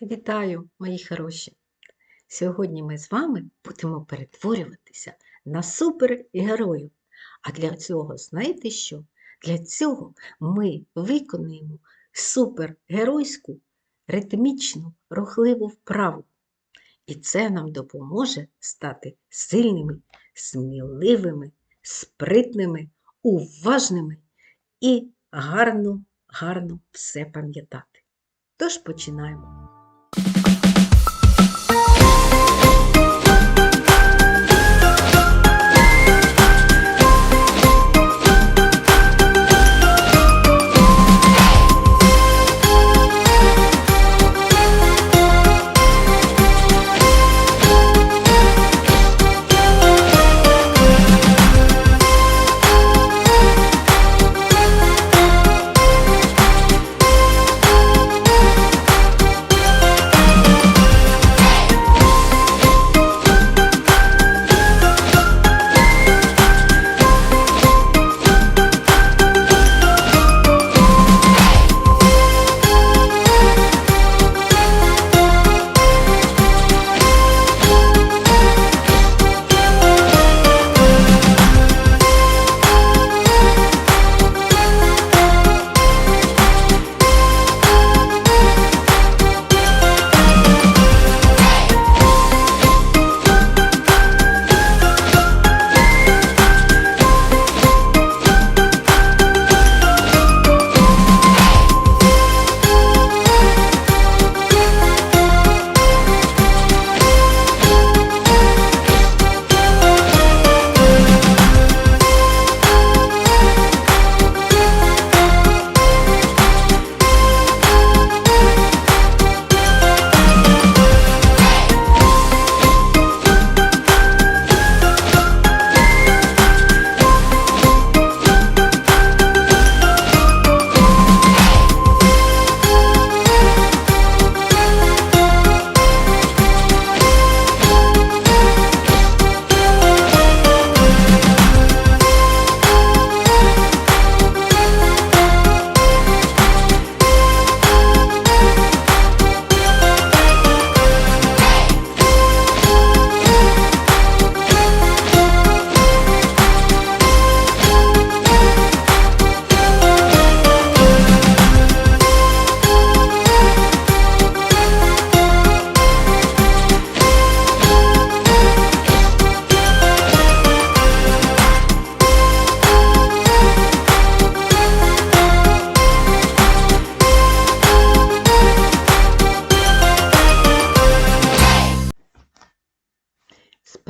Вітаю, мої хороші! Сьогодні ми з вами будемо перетворюватися на супергероїв. А для цього, знаєте що? Для цього ми виконуємо супергеройську ритмічну рухливу вправу. І це нам допоможе стати сильними, сміливими, спритними, уважними і гарно все пам'ятати. Тож починаємо.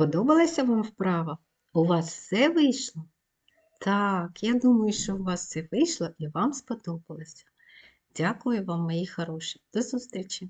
Сподобалася вам вправа? У вас все вийшло? Так, я думаю, що у вас все вийшло і вам сподобалося. Дякую вам, мої хороші. До зустрічі!